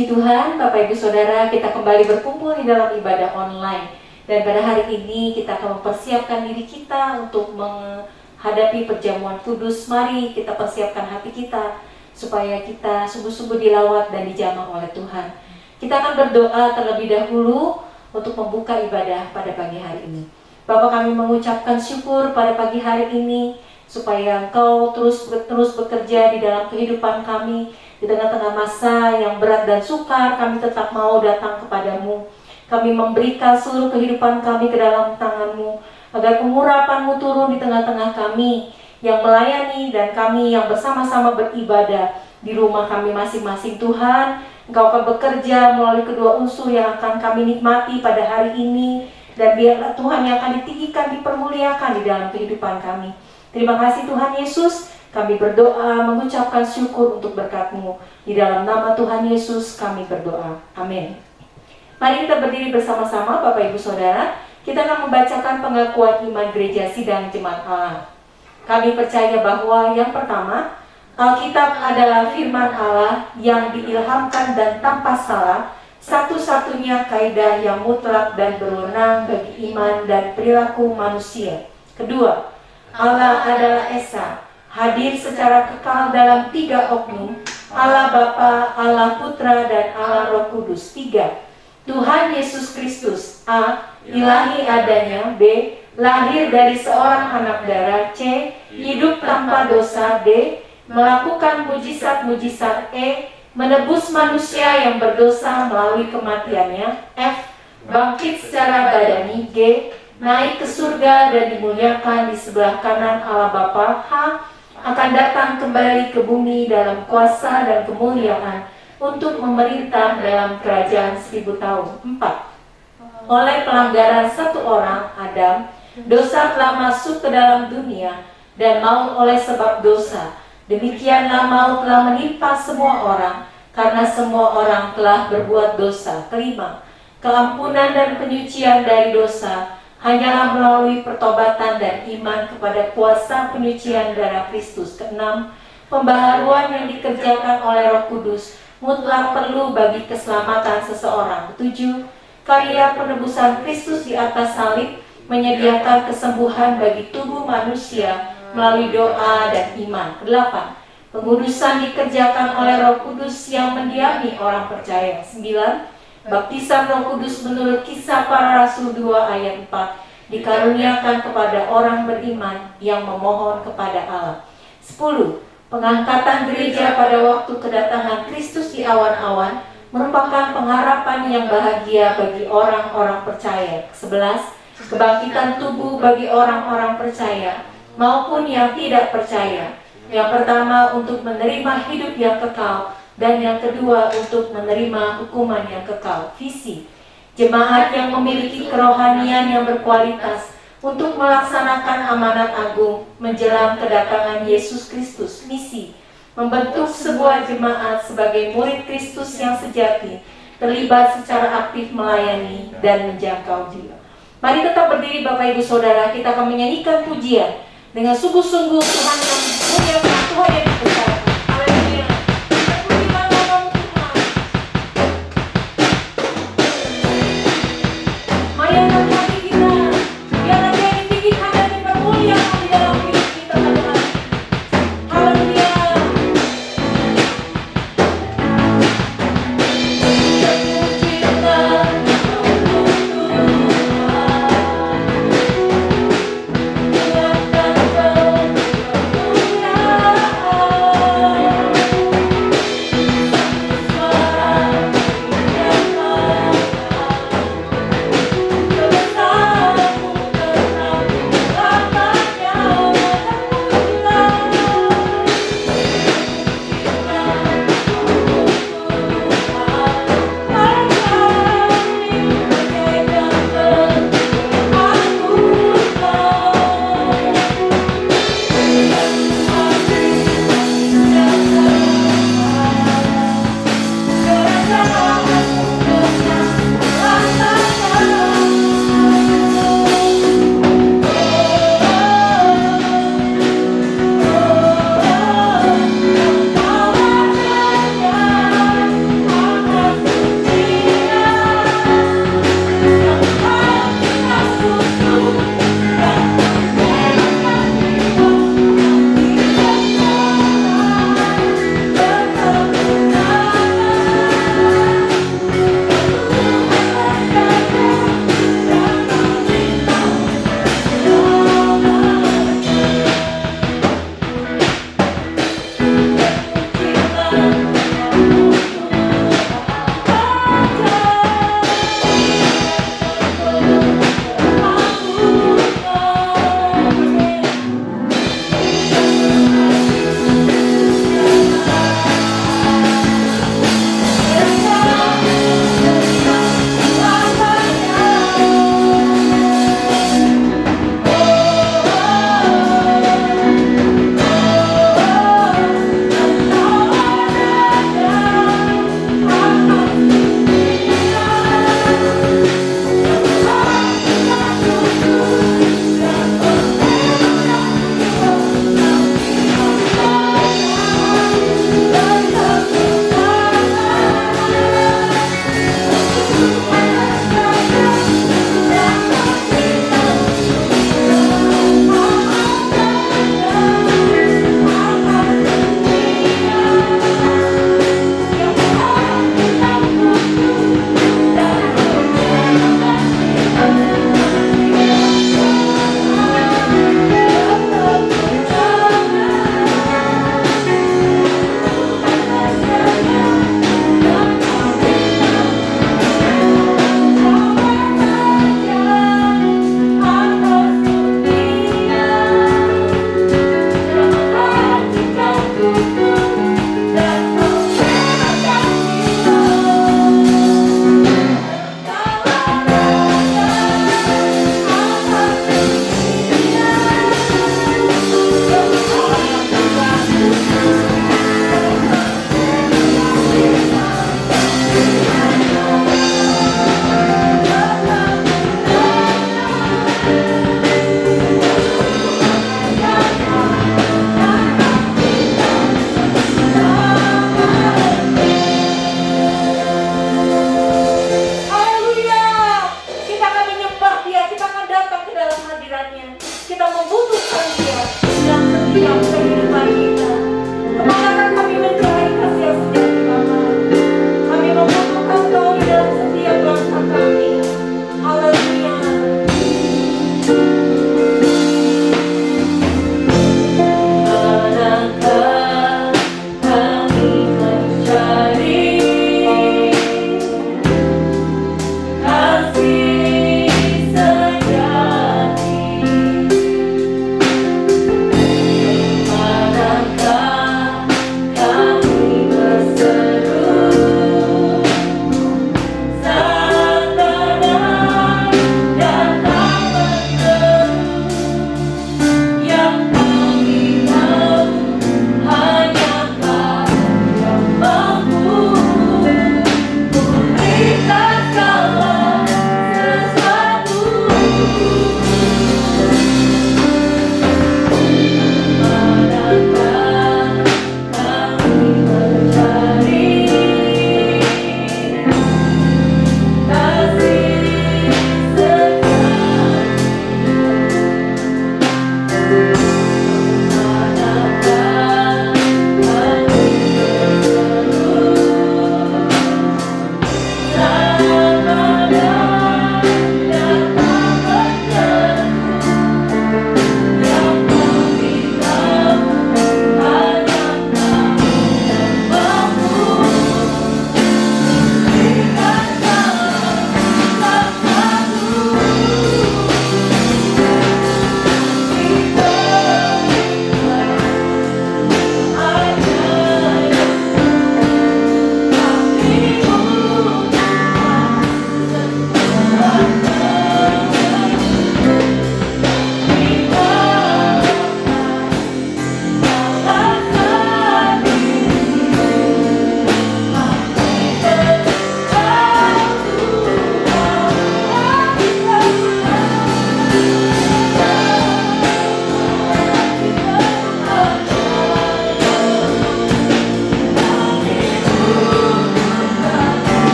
Puji Tuhan, Bapak Ibu Saudara, kita kembali berkumpul di dalam ibadah online. Dan pada hari ini kita akan mempersiapkan diri kita untuk menghadapi perjamuan kudus. Mari kita persiapkan hati kita supaya kita sungguh-sungguh dilawat dan dijamah oleh Tuhan. Kita akan berdoa terlebih dahulu untuk membuka ibadah pada pagi hari ini. Bapak, kami mengucapkan syukur pada pagi hari ini supaya Engkau terus bekerja di dalam kehidupan kami. Di tengah-tengah masa yang berat dan sukar, kami tetap mau datang kepadamu. Kami memberikan seluruh kehidupan kami ke dalam tangan-Mu, agar pengurapan-Mu turun di tengah-tengah kami yang melayani dan kami yang bersama-sama beribadah di rumah kami masing-masing. Tuhan, Engkau akan bekerja melalui kedua unsur yang akan kami nikmati pada hari ini, dan biarlah Tuhan yang akan ditinggikan, dipermuliakan di dalam kehidupan kami. Terima kasih Tuhan Yesus. Kami berdoa mengucapkan syukur untuk berkat-Mu. Di dalam nama Tuhan Yesus kami berdoa. Amin. Mari kita berdiri bersama-sama Bapak Ibu Saudara. Kita akan membacakan pengakuan iman Gereja Sidang Jemaat Allah. Kami percaya bahwa yang pertama, Alkitab adalah firman Allah yang diilhamkan dan tanpa salah, satu-satunya kaidah yang mutlak dan berwenang bagi iman dan perilaku manusia. Kedua, Allah adalah Esa, hadir secara kekal dalam tiga oknum, Allah Bapa, Allah Putra, dan Allah Roh Kudus. Tiga, Tuhan Yesus Kristus. A, ilahi adanya. B, lahir dari seorang anak darah. C, hidup tanpa dosa. D, melakukan mujizat-mujizat. E, menebus manusia yang berdosa melalui kematiannya. F, bangkit secara badani. G, naik ke surga dan dimuliakan di sebelah kanan Allah Bapa. H, akan datang kembali ke bumi dalam kuasa dan kemuliaan untuk memerintah dalam kerajaan 1000 tahun. 4. Oleh pelanggaran satu orang, Adam, dosa telah masuk ke dalam dunia, dan maut oleh sebab dosa. Demikianlah maut telah menimpa semua orang, karena semua orang telah berbuat dosa. Kelima, keampunan dan penyucian dari dosa hanyalah melalui pertobatan dan iman kepada kuasa penyucian darah Kristus. Keenam, pembaharuan yang dikerjakan oleh Roh Kudus mutlak perlu bagi keselamatan seseorang. Ketujuh, karya penebusan Kristus di atas salib menyediakan kesembuhan bagi tubuh manusia melalui doa dan iman. Kedelapan, pengudusan dikerjakan oleh Roh Kudus yang mendiami orang percaya. 9, baptisan Roh Kudus menurut Kisah Para Rasul 2 ayat 4 dikaruniakan kepada orang beriman yang memohon kepada Allah. 10. Pengangkatan gereja pada waktu kedatangan Kristus di awan-awan merupakan pengharapan yang bahagia bagi orang-orang percaya. 11. Kebangkitan tubuh bagi orang-orang percaya maupun yang tidak percaya. Yang pertama untuk menerima hidup yang kekal, dan yang kedua untuk menerima hukuman yang kekal. Visi jemaat yang memiliki kerohanian yang berkualitas untuk melaksanakan amanat agung menjelang kedatangan Yesus Kristus. Misi membentuk sebuah jemaat sebagai murid Kristus yang sejati, terlibat secara aktif melayani dan menjangkau jiwa. Mari tetap berdiri Bapak Ibu Saudara. Kita akan menyanyikan pujian dengan sungguh-sungguh Tuhan yang mulia, Tuhan yang besar. Haleluya. Tuhan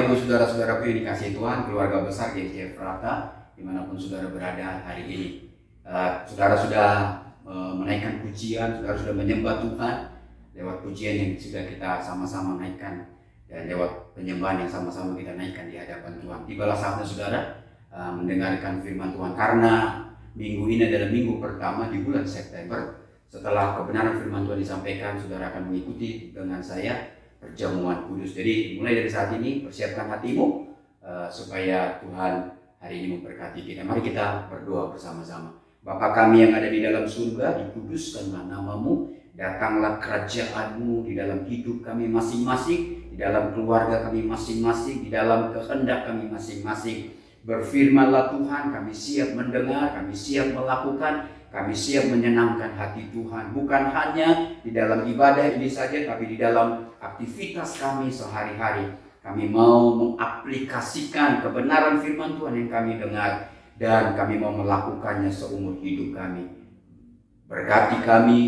Bapak Ibu saudara-saudaraku yang dikasihi Tuhan, keluarga besar GCF Frata, dimanapun saudara berada hari ini. Saudara sudah menaikkan pujian, saudara sudah menyembah Tuhan lewat pujian yang sudah kita sama-sama naikkan, dan lewat penyembahan yang sama-sama kita naikkan di hadapan Tuhan. Tibalah saatnya saudara mendengarkan firman Tuhan, karena minggu ini adalah minggu pertama di bulan September. Setelah kebenaran firman Tuhan disampaikan, saudara akan mengikuti dengan saya perjamuan kudus. Jadi mulai dari saat ini persiapkan hatimu supaya Tuhan hari ini memberkati kita. Mari kita berdoa bersama-sama. Bapa kami yang ada di dalam surga, dikuduskanlah namamu, datanglah kerajaanmu di dalam hidup kami masing-masing, di dalam keluarga kami masing-masing, di dalam kehendak kami masing-masing. Berfirmanlah Tuhan, kami siap mendengar, kami siap melakukan, kami siap menyenangkan hati Tuhan. Bukan hanya di dalam ibadah ini saja, tapi di dalam aktivitas kami sehari-hari. Kami mau mengaplikasikan kebenaran firman Tuhan yang kami dengar, dan kami mau melakukannya seumur hidup kami. Berkati kami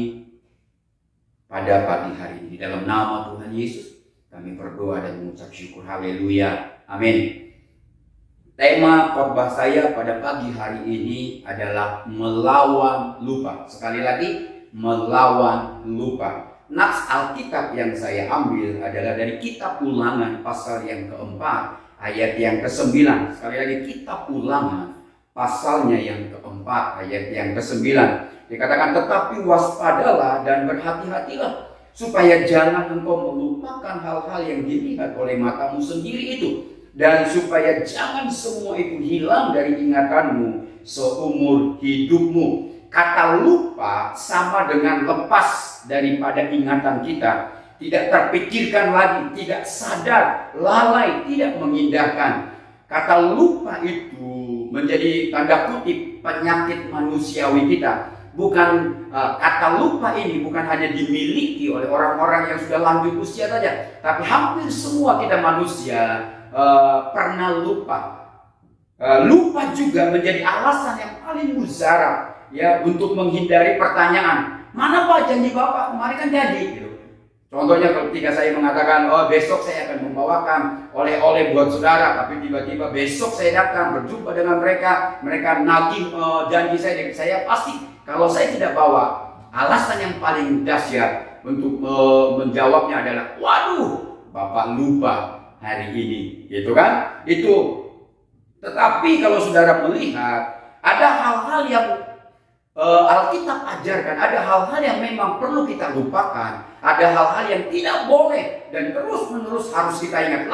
pada pagi hari ini. Di dalam nama Tuhan Yesus kami berdoa dan mengucap syukur. Haleluya. Amin. Tema khotbah saya pada pagi hari ini adalah melawan lupa. Sekali lagi, melawan lupa. Nats Alkitab yang saya ambil adalah dari kitab Ulangan pasal yang keempat ayat yang ke-9. Sekali lagi, kitab Ulangan pasalnya yang keempat ayat yang ke-9. Dikatakan, tetapi waspadalah dan berhati-hatilah, supaya jangan engkau melupakan hal-hal yang dilihat oleh matamu sendiri itu, dan supaya jangan semua itu hilang dari ingatanmu seumur hidupmu. Kata lupa sama dengan lepas daripada ingatan kita, tidak terpikirkan lagi, tidak sadar, lalai, tidak mengindahkan. Kata lupa itu menjadi tanda kutip penyakit manusiawi kita. Bukan kata lupa ini bukan hanya dimiliki oleh orang-orang yang sudah lanjut usia saja, tapi hampir semua kita manusia pernah lupa. Lupa juga menjadi alasan yang paling mujarab ya untuk menghindari pertanyaan, mana Pak janji Bapak kemarin kan jadi gitu. Contohnya ketika saya mengatakan, oh besok saya akan membawakan oleh-oleh buat saudara, tapi tiba-tiba besok saya datang berjumpa dengan mereka nagih janji saya pasti kalau saya tidak bawa, alasan yang paling dahsyat untuk menjawabnya adalah, waduh Bapak lupa hari ini, gitu kan? Itu. Tetapi kalau saudara melihat ada hal-hal yang Alkitab ajarkan, ada hal-hal yang memang perlu kita lupakan, ada hal-hal yang tidak boleh dan terus-menerus harus kita ingat.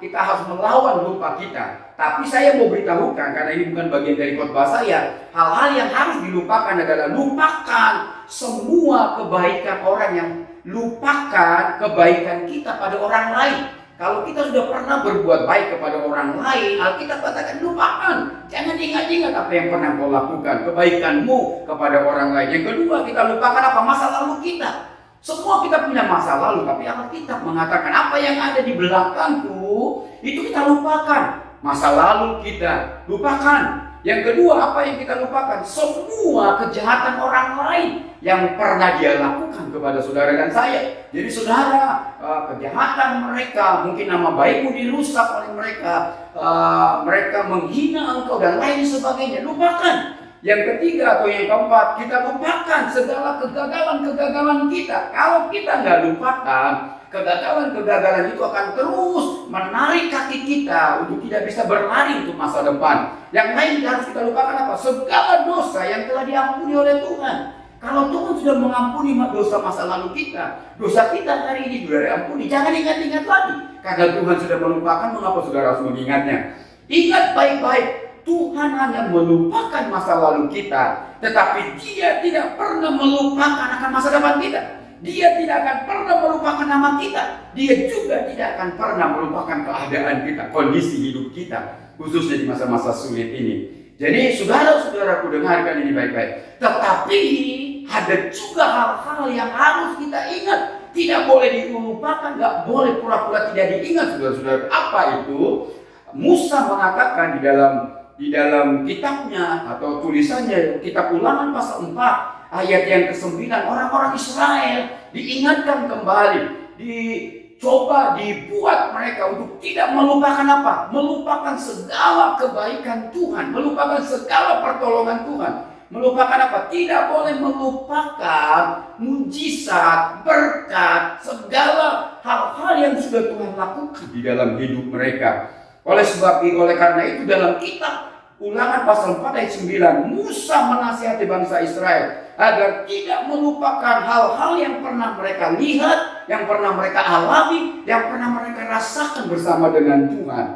Kita harus melawan lupa kita. Tapi saya mau beritahukan, karena ini bukan bagian dari khotbah saya, hal-hal yang harus dilupakan adalah lupakan semua kebaikan orang, yang lupakan kebaikan kita pada orang lain. Kalau kita sudah pernah berbuat baik kepada orang lain, Alkitab katakan lupakan. Jangan ingat-ingat apa yang pernah kau lakukan, kebaikanmu kepada orang lain. Yang kedua, kita lupakan apa? Masa lalu kita. Semua kita punya masa lalu, tapi Alkitab mengatakan apa yang ada di belakangku, itu kita lupakan. Masa lalu kita lupakan. Yang kedua, apa yang kita lupakan? Semua kejahatan orang lain yang pernah dia lakukan kepada saudara dan saya. Jadi saudara, kejahatan mereka, mungkin nama baikmu dirusak oleh mereka, mereka menghina engkau dan lain sebagainya. Lupakan. Yang ketiga atau yang keempat, kita lupakan segala kegagalan-kegagalan kita. Kalau kita nggak lupakan, kegagalan-kegagalan itu akan terus menarik kaki kita untuk tidak bisa berlari untuk masa depan. Yang lain harus kita lupakan apa? Segala dosa yang telah diampuni oleh Tuhan. Kalau Tuhan sudah mengampuni dosa masa lalu kita, dosa kita hari ini sudah diampuni, jangan ingat-ingat lagi. Karena Tuhan sudah melupakan, mengapa saudara harus mengingatnya? Ingat baik-baik, Tuhan hanya melupakan masa lalu kita, tetapi Dia tidak pernah melupakan akan masa depan kita. Dia tidak akan pernah melupakan nama kita. Dia juga tidak akan pernah melupakan keadaan kita, kondisi hidup kita, khususnya di masa-masa sulit ini. Jadi saudara-saudaraku, dengarkan ini baik-baik. Tetapi ada juga hal-hal yang harus kita ingat. Tidak boleh dilupakan, nggak boleh pura-pura tidak diingat, saudara-saudara. Apa itu? Musa mengatakan di dalam kitabnya atau tulisannya, kitab Ulangan pasal 4 ayat yang ke-9, orang-orang Israel diingatkan kembali, coba dibuat mereka untuk tidak melupakan apa? Melupakan segala kebaikan Tuhan, melupakan segala pertolongan Tuhan. Melupakan apa? Tidak boleh melupakan mujizat, berkat, segala hal-hal yang sudah Tuhan lakukan di dalam hidup mereka. Oleh karena itu dalam kitab Ulangan pasal 4 ayat 9, Musa menasihati bangsa Israel agar tidak melupakan hal-hal yang pernah mereka lihat, yang pernah mereka alami, yang pernah mereka rasakan bersama dengan Tuhan.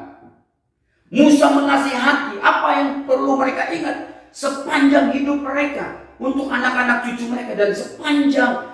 Musa menasihati apa yang perlu mereka ingat sepanjang hidup mereka, untuk anak-anak cucu mereka, dan sepanjang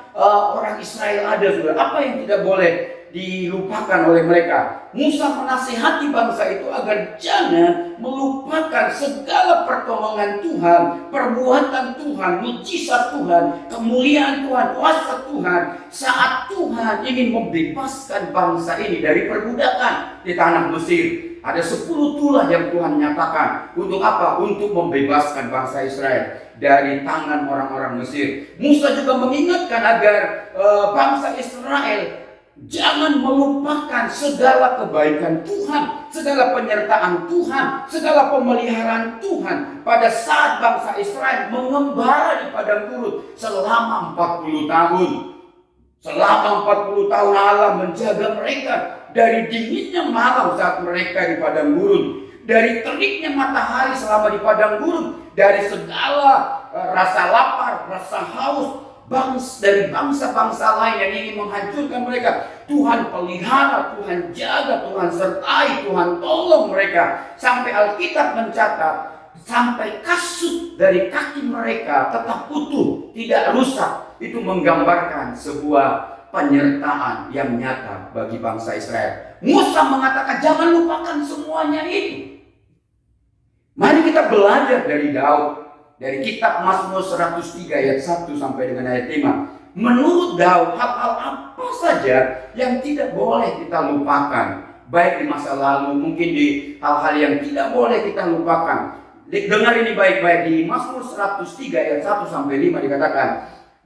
orang Israel ada, saudara. Apa yang tidak boleh dilupakan oleh mereka? Musa menasihati bangsa itu agar jangan melupakan segala pertolongan Tuhan, perbuatan Tuhan, mujizat Tuhan, kemuliaan Tuhan, kuasa Tuhan saat Tuhan ingin membebaskan bangsa ini dari perbudakan di tanah Mesir. Ada 10 tulah yang Tuhan nyatakan. Untuk apa? Untuk membebaskan bangsa Israel dari tangan orang-orang Mesir. Musa juga mengingatkan agar bangsa Israel jangan melupakan segala kebaikan Tuhan, segala penyertaan Tuhan, segala pemeliharaan Tuhan pada saat bangsa Israel mengembara di padang gurun selama 40 tahun. Selama 40 tahun Allah menjaga mereka dari dinginnya malam saat mereka di padang gurun, dari teriknya matahari selama di padang gurun, dari segala rasa lapar, rasa haus dari bangsa-bangsa lain yang ingin menghancurkan mereka. Tuhan pelihara, Tuhan jaga, Tuhan sertai, Tuhan tolong mereka. Sampai Alkitab mencatat, sampai kasut dari kaki mereka tetap utuh, tidak rusak. Itu menggambarkan sebuah penyertaan yang nyata bagi bangsa Israel. Musa mengatakan jangan lupakan semuanya itu. Mari kita belajar dari Daud. Dari kitab Mazmur 103 ayat 1 sampai dengan ayat 5. Menurut Daud, hal-hal apa saja yang tidak boleh kita lupakan, baik di masa lalu, mungkin di hal-hal yang tidak boleh kita lupakan. Dengar ini baik-baik, di Mazmur 103 ayat 1 sampai 5 dikatakan,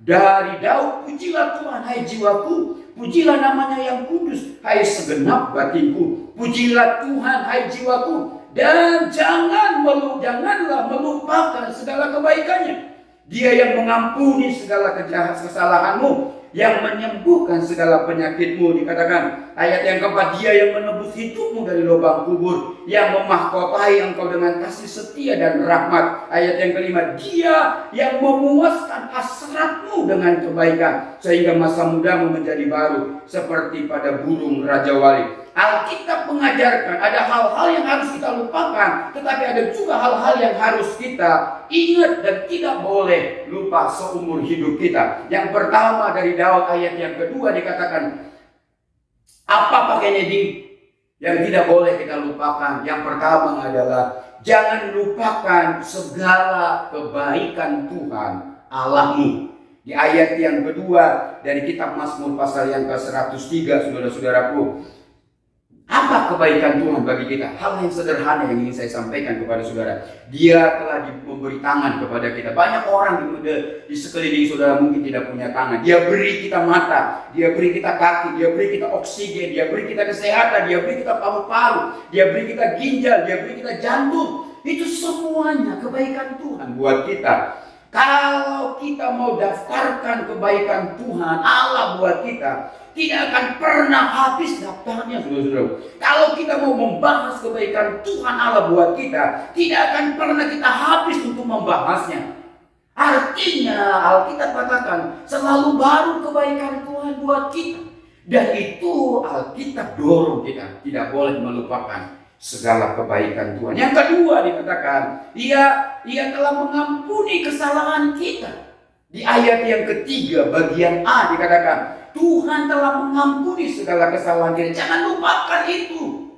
dari Daud, pujilah Tuhan hai jiwaku, pujilah namanya yang kudus hai segenap batinku. Pujilah Tuhan hai jiwaku, dan janganlah melupakan segala kebaikannya. Dia yang mengampuni segala kesalahanmu, yang menyembuhkan segala penyakitmu. Dikatakan ayat yang keempat, dia yang menebus hidupmu dari lubang kubur, yang memahkotai engkau dengan kasih setia dan rahmat. Ayat yang kelima, dia yang memuaskan hasratmu dengan kebaikan, sehingga masa mudamu menjadi baru seperti pada burung rajawali. Alkitab mengajarkan ada hal-hal yang harus kita lupakan, tetapi ada juga hal-hal yang harus kita ingat dan tidak boleh lupa seumur hidup kita. Yang pertama dari Daud ayat yang kedua dikatakan, apa pakainya yang tidak boleh kita lupakan? Yang pertama adalah jangan lupakan segala kebaikan Tuhan Allahmu. Di ayat yang kedua dari kitab Mazmur pasal yang ke-103, saudara-saudaraku, apa kebaikan Tuhan bagi kita? Hal yang sederhana yang ingin saya sampaikan kepada saudara. Dia telah memberi tangan kepada kita. Banyak orang di sekeliling saudara mungkin tidak punya tangan. Dia beri kita mata, dia beri kita kaki, dia beri kita oksigen, dia beri kita kesehatan, dia beri kita paru-paru, dia beri kita ginjal, dia beri kita jantung. Itu semuanya kebaikan Tuhan buat kita. Kalau kita mau daftarkan kebaikan Tuhan Allah buat kita, tidak akan pernah habis daftarnya, saudara-saudara. Kalau kita mau membahas kebaikan Tuhan Allah buat kita, tidak akan pernah kita habis untuk membahasnya. Artinya Alkitab katakan selalu baru kebaikan Tuhan buat kita. Dan itu Alkitab dorong kita tidak boleh melupakan segala kebaikan Tuhan. Yang kedua dikatakan, ia telah mengampuni kesalahan kita. Di ayat yang ketiga bagian A dikatakan, Tuhan telah mengampuni segala kesalahan kita. Jangan lupakan itu.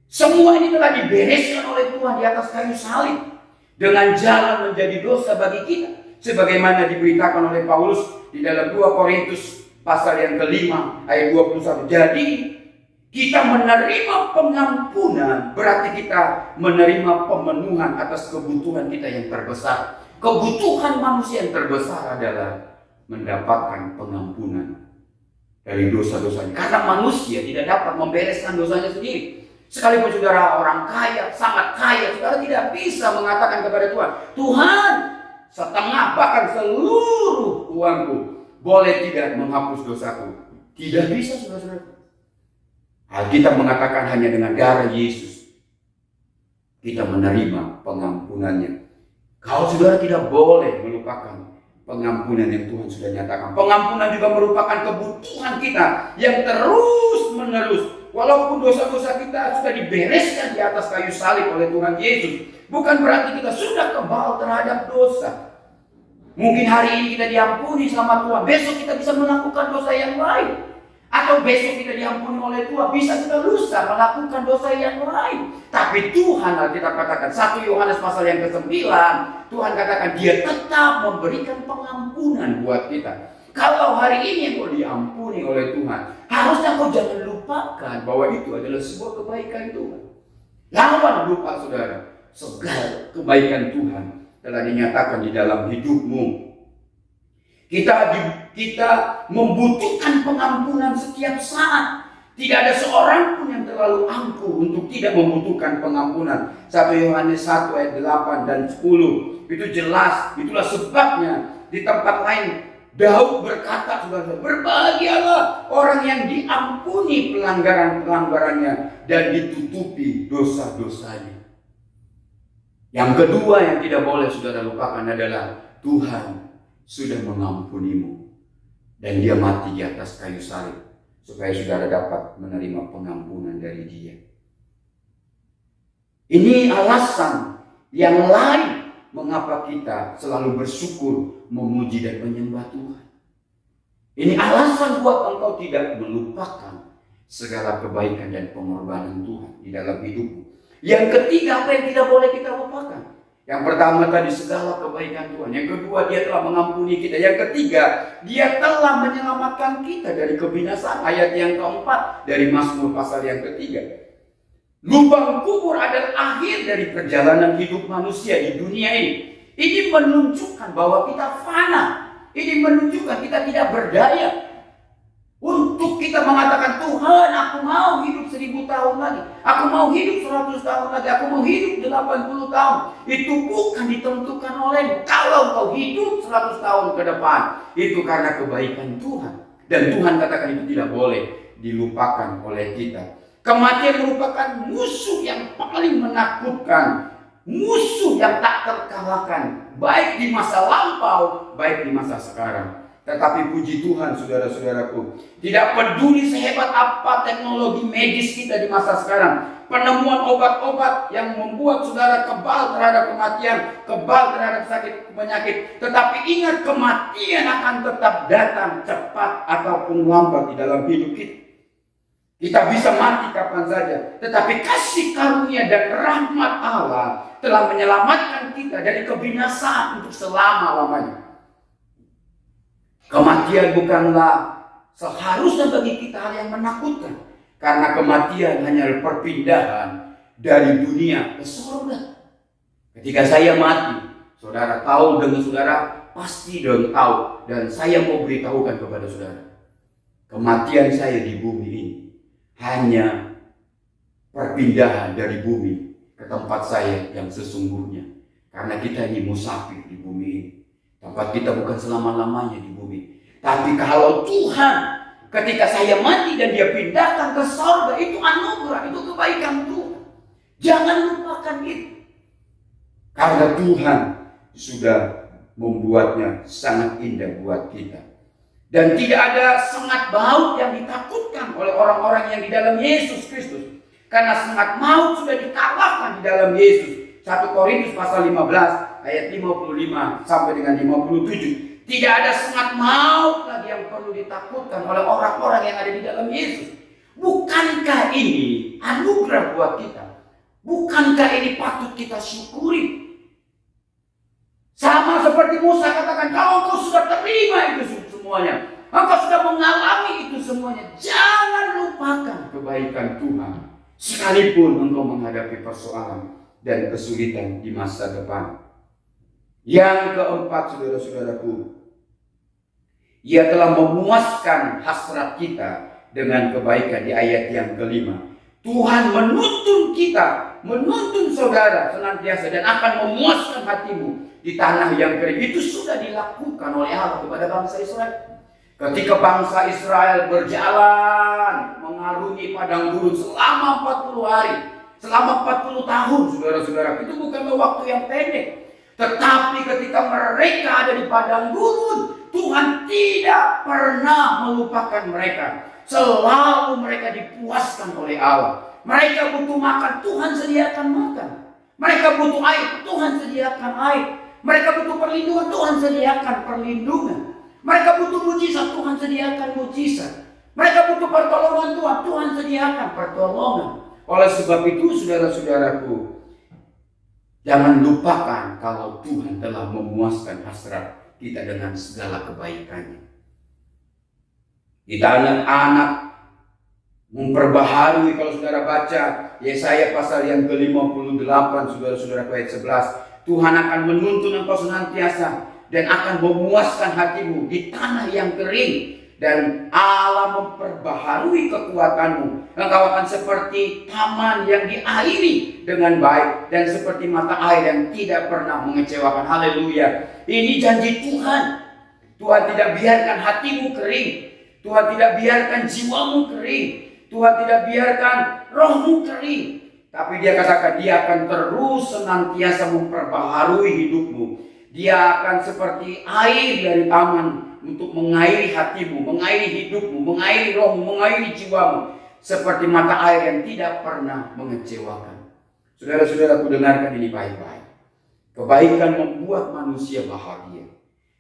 Semua ini telah dibereskan oleh Tuhan di atas kayu salib dengan jalan menjadi dosa bagi kita, sebagaimana diberitakan oleh Paulus di dalam 2 Korintus pasal yang kelima ayat 21. Jadi kita menerima pengampunan berarti kita menerima pemenuhan atas kebutuhan kita yang terbesar. Kebutuhan manusia yang terbesar adalah mendapatkan pengampunan. dari dosa-dosanya. Karena manusia tidak dapat membereskan dosanya sendiri. Sekalipun saudara orang kaya, sangat kaya, saudara tidak bisa mengatakan kepada Tuhan, Tuhan, setengah bahkan seluruh uangku boleh tidak menghapus dosaku. Tidak bisa, saudara-saudara. Alkitab mengatakan hanya dengan darah Yesus kita menerima pengampunannya. Kalau saudara tidak boleh melupakan pengampunan yang Tuhan sudah nyatakan. Pengampunan juga merupakan kebutuhan kita yang terus menerus. Walaupun dosa-dosa kita sudah dibereskan di atas kayu salib oleh Tuhan Yesus, bukan berarti kita sudah kebal terhadap dosa. Mungkin hari ini kita diampuni sama Tuhan, besok kita bisa melakukan dosa yang lain. Atau besok kita diampuni oleh Tuhan, bisa kita lusa melakukan dosa yang lain. Tapi Tuhan, Alkitab katakan 1 Yohanes pasal yang ke-9, Tuhan katakan dia tetap memberikan pengampunan buat kita. Kalau hari ini kau diampuni oleh Tuhan, harusnya kau jangan lupakan bahwa itu adalah sebuah kebaikan Tuhan. Jangan lupa saudara, segala kebaikan Tuhan telah dinyatakan di dalam hidupmu. Kita membutuhkan pengampunan setiap saat. Tidak ada seorang pun yang terlalu angkuh untuk tidak membutuhkan pengampunan. 1 Yohanes 1 ayat 8 dan 10. Itu jelas, itulah sebabnya di tempat lain Daud berkata, saudara, berbahagialah orang yang diampuni pelanggaran-pelanggarannya dan ditutupi dosa-dosanya. Yang kedua yang tidak boleh saudara lupakan adalah Tuhan sudah mengampunimu dan dia mati di atas kayu salib supaya saudara dapat menerima pengampunan dari dia. Ini alasan yang lain mengapa kita selalu bersyukur, memuji dan menyembah Tuhan. Ini alasan buat engkau tidak melupakan segala kebaikan dan pengorbanan Tuhan di dalam hidupmu. Yang ketiga, apa yang tidak boleh kita lupakan? Yang pertama tadi segala kebaikan Tuhan. Yang kedua, dia telah mengampuni kita. Yang ketiga, dia telah menyelamatkan kita dari kebinasaan. Ayat yang keempat dari Mazmur pasal yang ketiga. Lubang kubur adalah akhir dari perjalanan hidup manusia di dunia ini. Ini menunjukkan bahwa kita fana. Ini menunjukkan kita tidak berdaya. Untuk kita mengatakan, Tuhan, aku mau hidup 1000 tahun lagi. Aku mau hidup 100 tahun lagi. Aku mau hidup 80 tahun. Itu bukan ditentukan olehmu. Kalau kau hidup 100 tahun ke depan, itu karena kebaikan Tuhan. Dan Tuhan katakan itu tidak boleh dilupakan oleh kita. Kematian merupakan musuh yang paling menakutkan. Musuh yang tak terkalahkan. Baik di masa lampau, baik di masa sekarang. Tetapi puji Tuhan saudara-saudaraku, tidak peduli sehebat apa teknologi medis kita di masa sekarang, penemuan obat-obat yang membuat saudara kebal terhadap kematian, kebal terhadap sakit penyakit, tetapi ingat kematian akan tetap datang cepat ataupun lambat di dalam hidup kita. Kita bisa mati kapan saja, tetapi kasih karunia dan rahmat Allah telah menyelamatkan kita dari kebinasaan untuk selama-lamanya. Kematian bukanlah seharusnya bagi kita hal yang menakutkan. Karena kematian hanya perpindahan dari dunia ke surga. Ketika saya mati, saudara tahu dengan saudara, pasti dong tahu. Dan saya mau beritahukan kepada saudara, kematian saya di bumi ini hanya perpindahan dari bumi ke tempat saya yang sesungguhnya. Karena kita ini musafir di bumi ini. Tempat kita bukan selama-lamanya di bumi. Tapi kalau Tuhan ketika saya mati dan dia pindahkan ke surga, itu anugerah, itu kebaikan Tuhan. Jangan lupakan itu. Karena Tuhan sudah membuatnya sangat indah buat kita. Dan tidak ada sengat maut yang ditakutkan oleh orang-orang yang di dalam Yesus Kristus. Karena sengat maut sudah dikalahkan di dalam Yesus. 1 Korintus pasal 15 ayat 55 sampai dengan 57. Tidak ada sengat maut lagi yang perlu ditakutkan oleh orang-orang yang ada di dalam Yesus. Bukankah ini anugerah buat kita? Bukankah ini patut kita syukuri? Sama seperti Musa katakan, kalau engkau sudah terima itu semuanya, engkau sudah mengalami itu semuanya, jangan lupakan kebaikan Tuhan. Sekalipun engkau menghadapi persoalan dan kesulitan di masa depan. Yang keempat, saudara-saudaraku, Ia telah memuaskan hasrat kita dengan kebaikan di ayat yang kelima. Tuhan menuntun kita, menuntun saudara senantiasa dan akan memuaskan hatimu di tanah yang kering. Itu sudah dilakukan oleh Allah kepada bangsa Israel. Ketika bangsa Israel berjalan mengarungi padang gurun selama 40 hari, selama 40 tahun, saudara-saudara, itu bukanlah waktu yang pendek. Tetapi ketika mereka ada di padang gurun, Tuhan tidak pernah melupakan mereka. Selalu mereka dipuaskan oleh Allah. Mereka butuh makan, Tuhan sediakan makan. Mereka butuh air, Tuhan sediakan air. Mereka butuh perlindungan, Tuhan sediakan perlindungan. Mereka butuh mujizat, Tuhan sediakan mujizat. Mereka butuh pertolongan Tuhan, Tuhan sediakan pertolongan. Oleh sebab itu, saudara-saudaraku, jangan lupakan kalau Tuhan telah memuaskan hasrat kita dengan segala kebaikannya. Kita anak-anak memperbaharui, kalau saudara baca Yesaya pasal yang ke-58, saudara-saudara, ayat 11, Tuhan akan menuntun engkau senantiasa dan akan memuaskan hatimu di tanah yang kering, dan Allah memperbaharui kekuatanmu. Engkau akan seperti taman yang diairi dengan baik dan seperti mata air yang tidak pernah mengecewakan. Haleluya. Ini janji Tuhan. Tuhan tidak biarkan hatimu kering. Tuhan tidak biarkan jiwamu kering. Tuhan tidak biarkan rohmu kering. Tapi Dia katakan Dia akan terus senantiasa memperbaharui hidupmu. Dia akan seperti air dari taman untuk mengairi hatimu, mengairi hidupmu, mengairi rohmu, mengairi jiwamu. Seperti mata air yang tidak pernah mengecewakan. Saudara-saudaraku, dengarkan ini baik-baik. Kebaikan membuat manusia bahagia.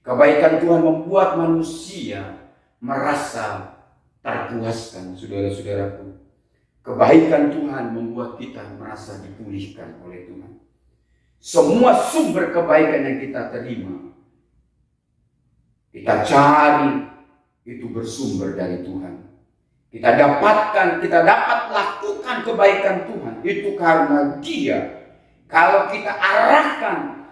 Kebaikan Tuhan membuat manusia merasa terpuaskan, saudara-saudaraku. Kebaikan Tuhan membuat kita merasa dipulihkan oleh Tuhan. Semua sumber kebaikan yang kita terima, kita cari, itu bersumber dari Tuhan. Kita dapat lakukan kebaikan Tuhan itu karena Dia. Kalau kita arahkan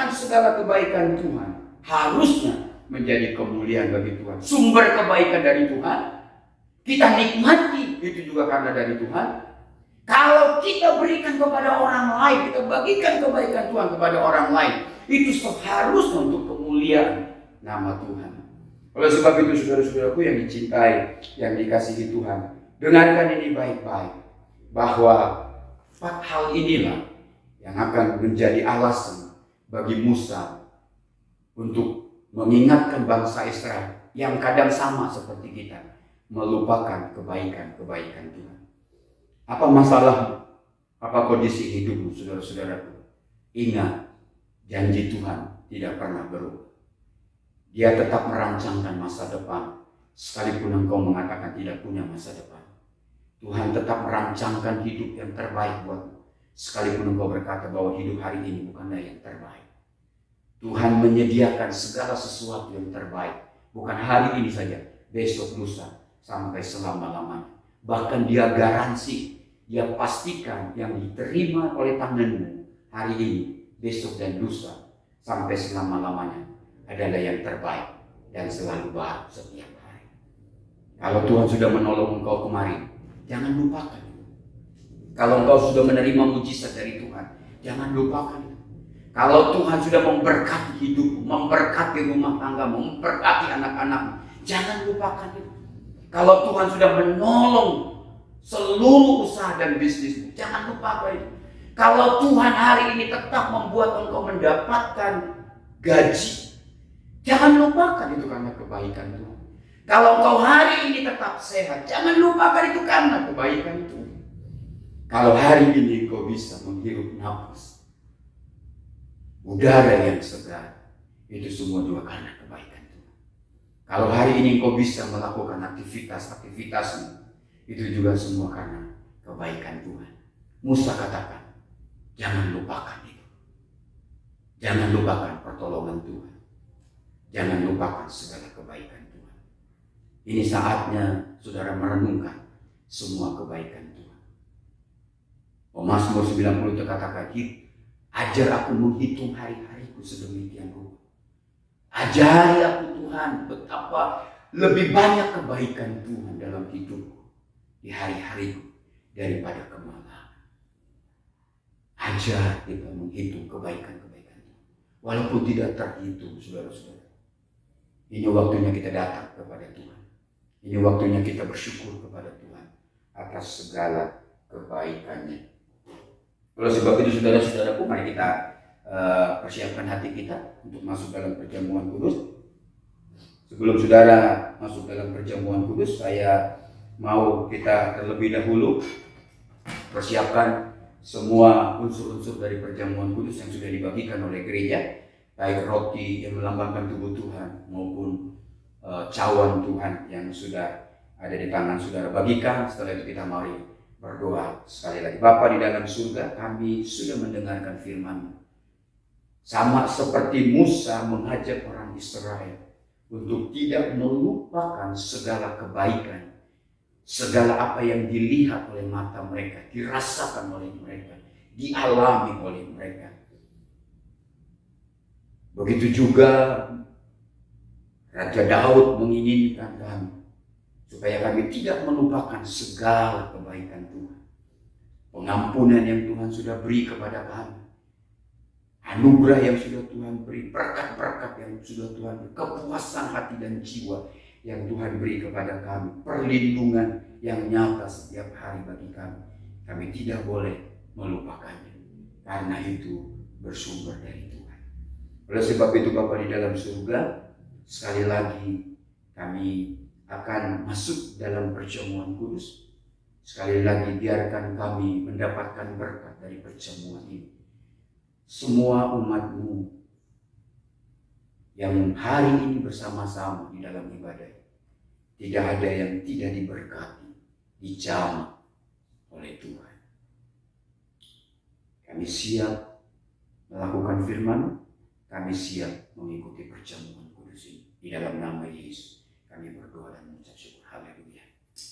segala kebaikan Tuhan, harusnya menjadi kemuliaan bagi Tuhan. Sumber kebaikan dari Tuhan, kita nikmati, itu juga karena dari Tuhan. Kalau kita berikan kepada orang lain, kita bagikan kebaikan Tuhan kepada orang lain, itu seharusnya untuk kemuliaan nama Tuhan. Oleh sebab itu, saudara-saudaraku yang dicintai, yang dikasihi Tuhan, dengarkan ini baik-baik, bahwa 4 hal inilah yang akan menjadi alasan bagi Musa untuk mengingatkan bangsa Israel yang kadang sama seperti kita, melupakan kebaikan-kebaikan Tuhan. Apa masalahmu? Apa kondisi hidupmu, saudara-saudaraku? Ingat, janji Tuhan tidak pernah berubah. Dia tetap merancangkan masa depan, sekalipun engkau mengatakan tidak punya masa depan. Tuhan tetap merancangkan hidup yang terbaik buatmu, sekalipun engkau berkata bahwa hidup hari ini bukanlah yang terbaik. Tuhan menyediakan segala sesuatu yang terbaik, bukan hari ini saja, besok, lusa, sampai selama-lamanya. Bahkan Dia garansi, Dia pastikan yang diterima oleh tanganmu hari ini, besok dan lusa, sampai selama-lamanya adalah yang terbaik dan selalu baru setiap hari. Kalau Tuhan sudah menolong engkau kemarin, jangan lupakan itu. Kalau engkau sudah menerima mujizat dari Tuhan, jangan lupakan itu. Kalau Tuhan sudah memberkati hidupmu, memberkati rumah tanggamu, memberkati anak-anakmu, jangan lupakan itu. Kalau Tuhan sudah menolong seluruh usaha dan bisnismu, jangan lupakan itu. Kalau Tuhan hari ini tetap membuat engkau mendapatkan gaji, jangan lupakan itu karena kebaikan Tuhan. Kalau engkau hari ini tetap sehat, jangan lupakan itu karena kebaikan Tuhan. Kalau hari ini engkau bisa menghirup nafas, udara yang segar, itu semua juga karena kebaikan Tuhan. Kalau hari ini engkau bisa melakukan aktivitas-aktivitasmu, itu juga semua karena kebaikan Tuhan. Musa katakan, jangan lupakan itu. Jangan lupakan pertolongan Tuhan. Jangan lupakan segala kebaikan Tuhan. Ini saatnya saudara merenungkan semua kebaikan Tuhan. Mazmur 90 itu katakan, ajar aku menghitung hari-hariku sedemikian rupa. Ajari aku Tuhan Tuhan, betapa lebih banyak kebaikan Tuhan dalam hidupku di hari-hariku daripada kemalahan. Ajar kita menghitung kebaikan-kebaikan Tuhan, walaupun tidak terhitung, saudara-saudara. Ini waktunya kita datang kepada Tuhan. Ini waktunya kita bersyukur kepada Tuhan atas segala kebaikannya. Oleh sebab itu, saudara-saudaraku, mari kita persiapkan hati kita untuk masuk dalam perjamuan kudus. Sebelum saudara masuk dalam perjamuan kudus, saya mau kita terlebih dahulu persiapkan semua unsur-unsur dari perjamuan kudus yang sudah dibagikan oleh gereja, baik roti yang melambangkan tubuh Tuhan maupun cawan Tuhan yang sudah ada di tangan saudara. Bagikan, setelah itu kita mari berdoa sekali lagi. Bapa di dalam surga, kami sudah mendengarkan firman-Mu. Sama seperti Musa mengajak orang Israel untuk tidak melupakan segala kebaikan, segala apa yang dilihat oleh mata mereka, dirasakan oleh mereka, dialami oleh mereka. Begitu juga Raja Daud menginginkan kami supaya kami tidak melupakan segala kebaikan Tuhan, pengampunan yang Tuhan sudah beri kepada kami, anugerah yang sudah Tuhan beri, berkat-berkat yang sudah Tuhan beri, kepuasan hati dan jiwa yang Tuhan beri kepada kami, perlindungan yang nyata setiap hari bagi kami. Kami tidak boleh melupakannya, karena itu bersumber dari Tuhan. Oleh sebab itu, Bapa di dalam surga, sekali lagi kami akan masuk dalam perjamuan kudus. Sekali lagi biarkan kami mendapatkan berkat dari perjamuan ini. Semua umat-Mu yang hari ini bersama-sama di dalam ibadah, tidak ada yang tidak diberkati, dijamah oleh Tuhan. Kami siap melakukan firman, kami siap mengikuti perjamuan kudus ini. Di dalam nama Yesus kami berdoa dan mengucap syukur. Haleluya.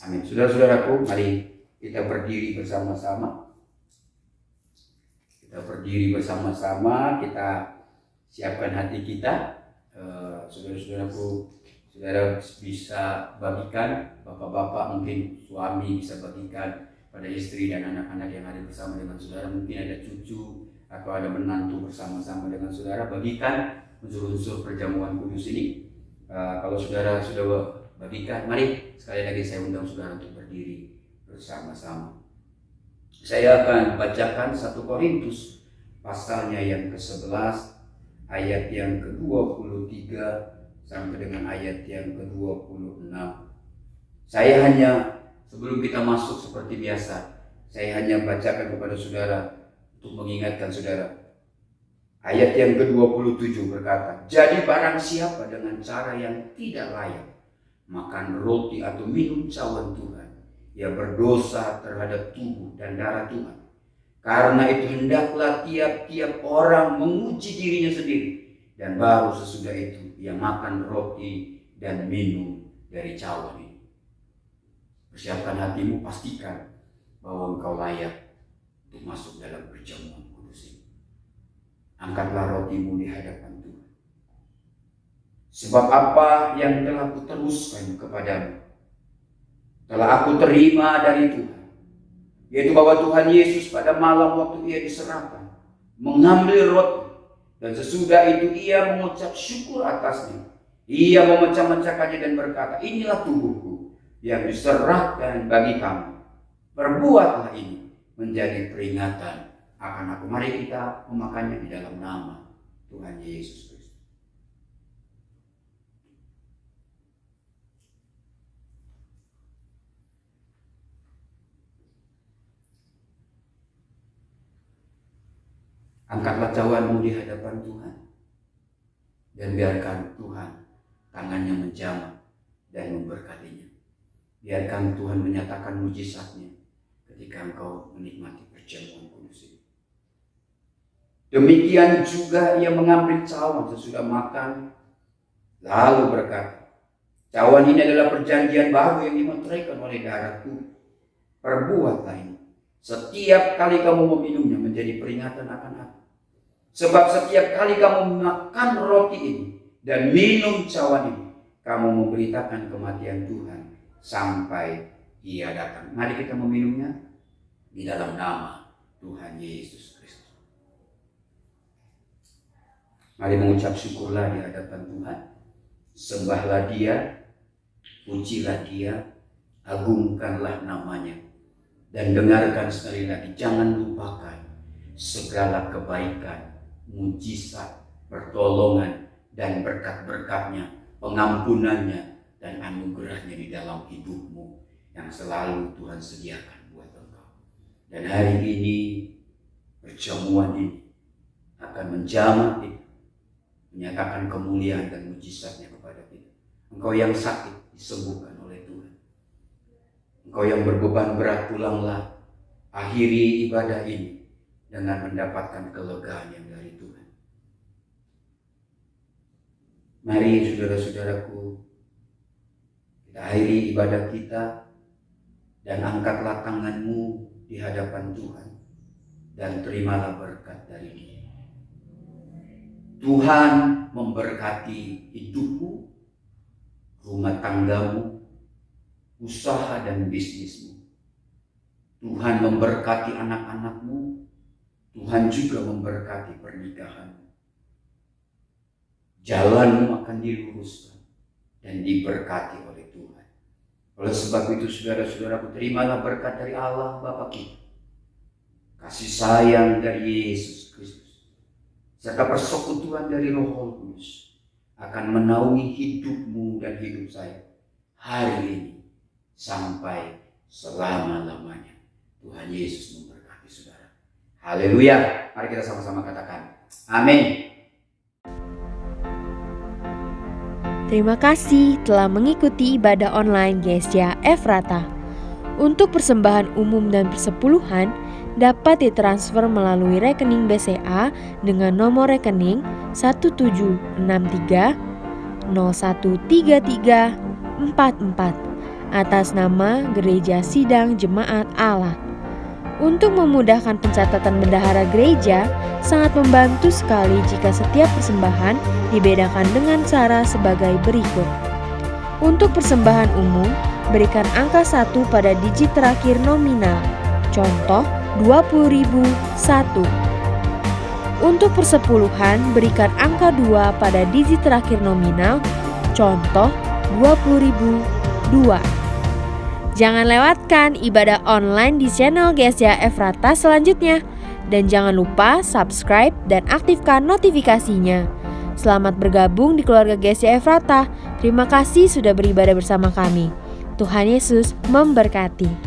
Amin. Saudara-saudaraku, mari kita berdiri bersama-sama. Kita berdiri bersama-sama, kita siapkan hati kita. Saudara-saudaraku, saudara bisa bagikan, bapak-bapak mungkin suami bisa bagikan pada istri dan anak-anak yang ada bersama dengan saudara. Mungkin ada cucu atau ada menantu bersama-sama dengan saudara. Bagikan unsur-unsur perjamuan kudus ini. Kalau saudara sudah bagikan, mari sekali lagi saya undang saudara untuk berdiri bersama-sama. Saya akan bacakan 1 Korintus pasalnya yang ke-11 ayat yang ke-23 sampai dengan ayat yang ke-26. Saya hanya, sebelum kita masuk seperti biasa, saya hanya bacakan kepada saudara untuk mengingatkan saudara. Ayat yang ke-27 berkata, jadi barang siapa dengan cara yang tidak layak makan roti atau minum cawan Tuhan, ia berdosa terhadap tubuh dan darah Tuhan. Karena itu hendaklah tiap-tiap orang menguji dirinya sendiri, dan baru sesudah itu ia makan roti dan minum dari cawan ini. Persiapkan hatimu, pastikan bahwa engkau layak untuk masuk dalam perjamuan kudus ini. Angkatlah rotimu di hadapan Tuhan. Sebab apa yang telah kuteruskan kepadamu telah aku terima dari Tuhan, yaitu bahwa Tuhan Yesus pada malam waktu ia diserahkan mengambil roti, dan sesudah itu ia mengucap syukur atasnya. Ia memecah-mecahkannya dan berkata, inilah tubuhku yang diserahkan bagi kamu. Perbuatlah ini menjadi peringatan akan aku. Mari kita memakannya di dalam nama Tuhan Yesus Kristus. Angkatlah cawanmu di hadapan Tuhan, dan biarkan Tuhan tangannya menjamah dan memberkatinya. Biarkan Tuhan menyatakan mujizatnya ketika engkau menikmati perjamuan kudus ini. Demikian juga ia mengambil cawan sesudah makan, lalu berkata, cawan ini adalah perjanjian baru yang dimeteraikan oleh darahku. Perbuatlah ini setiap kali kamu meminumnya menjadi peringatan akan aku. Sebab setiap kali kamu makan roti ini dan minum cawan ini, kamu memberitakan kematian Tuhan sampai Ia datang. Mari kita meminumnya di dalam nama Tuhan Yesus Kristus. Mari mengucap syukurlah di hadapan Tuhan. Sembahlah Dia, pujilah Dia, agungkanlah namanya. Dan dengarkan sekali lagi, jangan lupakan segala kebaikan, mujizat, pertolongan, dan berkat-berkatnya, pengampunannya, dan anugerahnya di dalam hidupmu yang selalu Tuhan sediakan buat engkau. Dan hari ini, perjamuan ini akan menjamah kita, menyatakan kemuliaan dan mujizatnya kepada kita. Engkau yang sakit disembuhkan oleh Tuhan. Engkau yang berbeban berat, pulanglah. Akhiri ibadah ini dengan mendapatkan kelegaan yang dari Tuhan. Mari saudara-saudaraku, kita akhiri ibadah kita dan angkatlah tanganmu di hadapan Tuhan dan terimalah berkat dari Dia. Tuhan memberkati hidupmu, rumah tanggamu, usaha dan bisnismu. Tuhan memberkati anak-anakmu, Tuhan juga memberkati pernikahanmu. Jalanmu akan diluruskan dan diberkati oleh Tuhan. Oleh sebab itu saudara-saudaraku, terimalah berkat dari Allah Bapa kita, kasih sayang dari Yesus Kristus, serta persekutuan dari Roh Kudus akan menaungi hidupmu dan hidup saya hari ini sampai selama-lamanya. Tuhan Yesus memberkati saudara. Haleluya. Mari kita sama-sama katakan amin. Terima kasih telah mengikuti ibadah online GSJ Efrata. Untuk persembahan umum dan persepuluhan dapat ditransfer melalui rekening BCA dengan nomor rekening 1763013344 atas nama Gereja Sidang Jemaat Allah. Untuk memudahkan pencatatan bendahara gereja, sangat membantu sekali jika setiap persembahan dibedakan dengan cara sebagai berikut. Untuk persembahan umum, berikan angka 1 pada digit terakhir nominal. Contoh, 20.001. Untuk persepuluhan, berikan angka 2 pada digit terakhir nominal. Contoh, 20.002. Jangan lewatkan ibadah online di channel GSJ Efrata selanjutnya. Dan jangan lupa subscribe dan aktifkan notifikasinya. Selamat bergabung di keluarga GSJ Efrata. Terima kasih sudah beribadah bersama kami. Tuhan Yesus memberkati.